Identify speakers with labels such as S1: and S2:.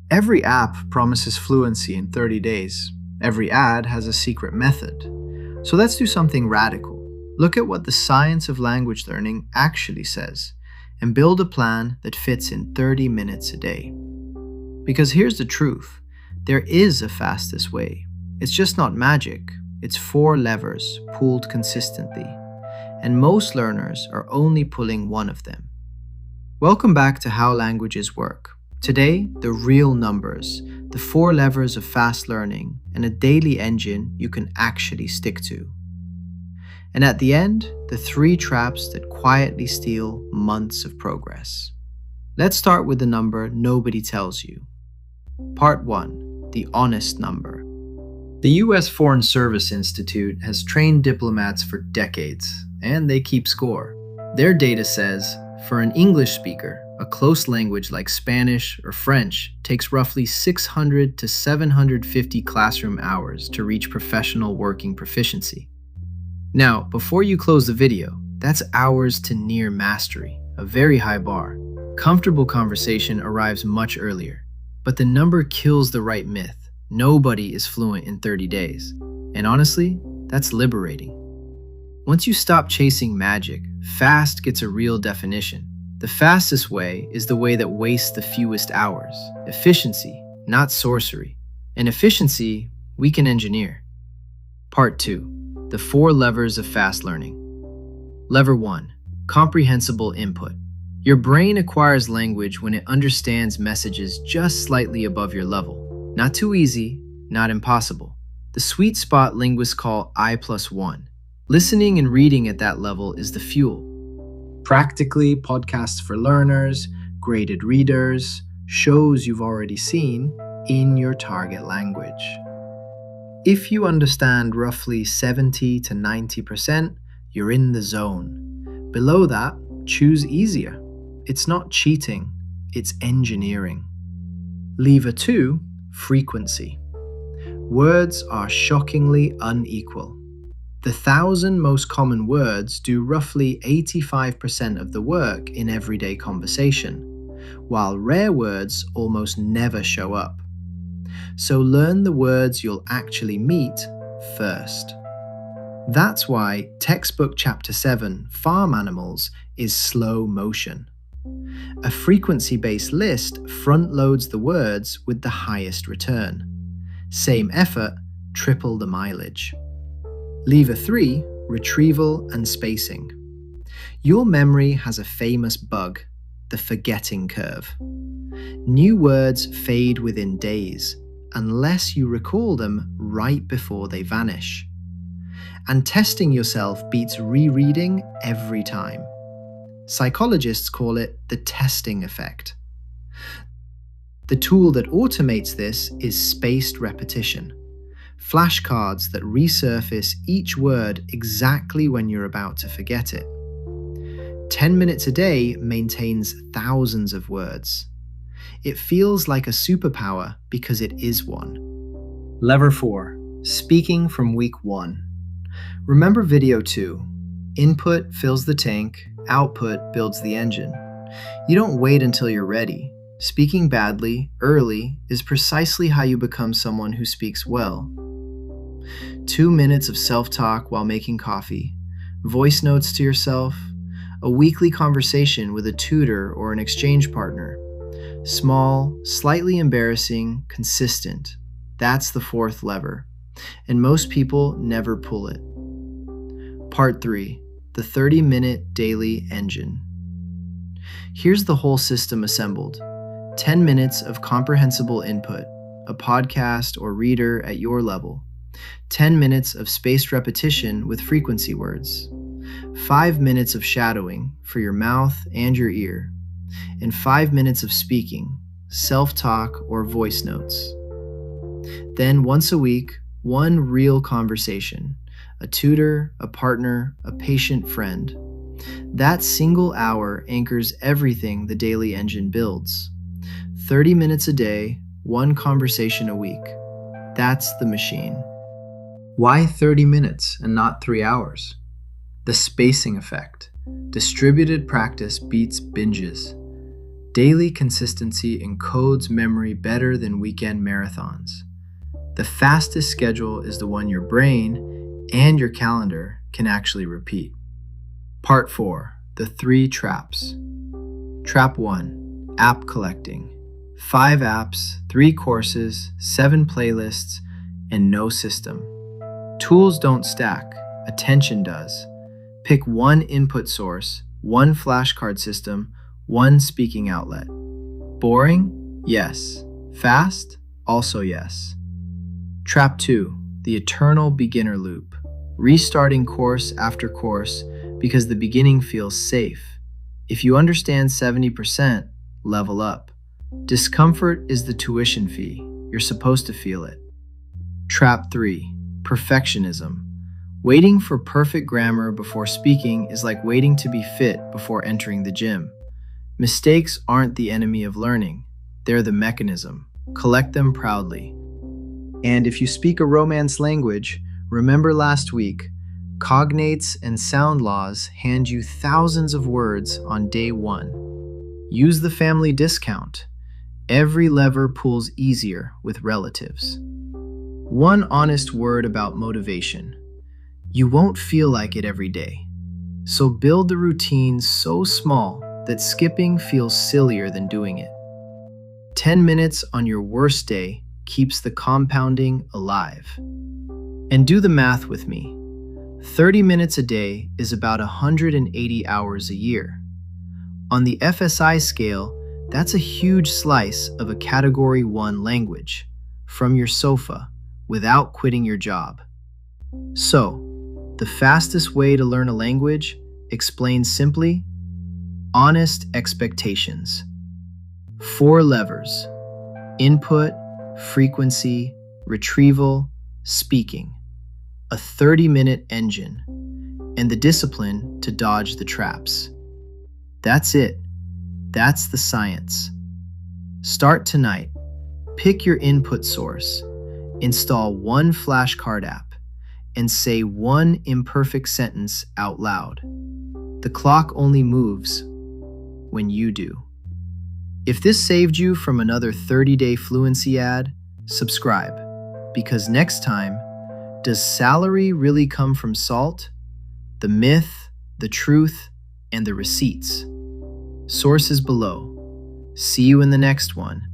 S1: Every app promises fluency in 30 days. Every ad has a secret method. So let's do something radical. Look at what the science of language learning actually says and build a plan that fits in 30 minutes a day. Because here's the truth, there is a fastest way. It's just not magic, it's 4 levers pulled consistently. And most learners are only pulling one of them. Welcome back to How Languages Work. Today, the real numbers, the 4 levers of fast learning, and a daily engine you can actually stick to. And at the end, the 3 traps that quietly steal months of progress. Let's start with the number nobody tells you. Part 1, the honest number. The US Foreign Service Institute has trained diplomats for decades, and they keep score. Their data says, for an English speaker, a close language like Spanish or French takes roughly 600 to 750 classroom hours to reach professional working proficiency. Now, before you close the video, that's hours to near mastery, a very high bar. Comfortable conversation arrives much earlier, but the number kills the right myth. Nobody is fluent in 30 days. And honestly, that's liberating. Once you stop chasing magic, fast gets a real definition. The fastest way is the way that wastes the fewest hours. Efficiency, not sorcery. And efficiency, we can engineer. Part 2, the 4 levers of fast learning. Lever 1, comprehensible input. Your brain acquires language when it understands messages just slightly above your level. Not too easy, not impossible. The sweet spot linguists call I+1. Listening and reading at that level is the fuel. Practically, podcasts for learners, graded readers, shows you've already seen in your target language. If you understand roughly 70 to 90%, you're in the zone. Below that, choose easier. It's not cheating, it's engineering. Lever 2, frequency. Words are shockingly unequal. The 1,000 most common words do roughly 85% of the work in everyday conversation, while rare words almost never show up. So learn the words you'll actually meet first. That's why textbook chapter 7, farm animals, is slow motion. A frequency-based list front-loads the words with the highest return. Same effort, triple the mileage. Lever 3, retrieval and spacing. Your memory has a famous bug, the forgetting curve. New words fade within days, unless you recall them right before they vanish. And testing yourself beats rereading every time. Psychologists call it the testing effect. The tool that automates this is spaced repetition. Flashcards that resurface each word exactly when you're about to forget it. 10 minutes a day maintains thousands of words. It feels like a superpower because it is one. Lever 4, speaking from week 1. Remember video 2. Input fills the tank, output builds the engine. You don't wait until you're ready. Speaking badly, early, is precisely how you become someone who speaks well. 2 minutes of self-talk while making coffee, voice notes to yourself, a weekly conversation with a tutor or an exchange partner. Small, slightly embarrassing, consistent. That's the 4th lever, and most people never pull it. Part 3, the 30-minute daily engine. Here's the whole system assembled. 10 minutes of comprehensible input, a podcast or reader at your level. 10 minutes of spaced repetition with frequency words. 5 minutes of shadowing for your mouth and your ear. And 5 minutes of speaking, self-talk or voice notes. Then once a week, 1 real conversation. A tutor, a partner, a patient friend. That single hour anchors everything the daily engine builds. 30 minutes a day, 1 conversation a week. That's the machine. Why 30 minutes and not 3 hours? The spacing effect. Distributed practice beats binges. Daily consistency encodes memory better than weekend marathons. The fastest schedule is the one your brain and your calendar can actually repeat. Part 4. The 3 traps. Trap 1. App collecting. 5 apps, 3 courses, 7 playlists, and no system. Tools don't stack, attention does. Pick one input source, one flashcard system, one speaking outlet. Boring? Yes. Fast? Also yes. Trap 2. The eternal beginner loop. Restarting course after course because the beginning feels safe. If you understand 70%, level up. Discomfort is the tuition fee. You're supposed to feel it. Trap 3. Perfectionism. Waiting for perfect grammar before speaking is like waiting to be fit before entering the gym. Mistakes aren't the enemy of learning. They're the mechanism. Collect them proudly. And if you speak a Romance language, remember last week, cognates and sound laws hand you thousands of words on day 1. Use the family discount. Every lever pulls easier with relatives. One honest word about motivation. You won't feel like it every day. So build the routine so small that skipping feels sillier than doing it. 10 minutes on your worst day keeps the compounding alive. And do the math with me. 30 minutes a day is about 180 hours a year. On the FSI scale, that's a huge slice of a Category 1 language from your sofa without quitting your job. So, the fastest way to learn a language, explained simply, honest expectations. 4 levers: input, frequency, retrieval, speaking. A 30-minute engine, and the discipline to dodge the traps. That's it. That's the science. Start tonight. Pick your input source, install one flashcard app, and say one imperfect sentence out loud. The clock only moves when you do. If this saved you from another 30-day fluency ad, subscribe, because next time, does salary really come from salt? The myth, the truth, and the receipts. Sources below. See you in the next one.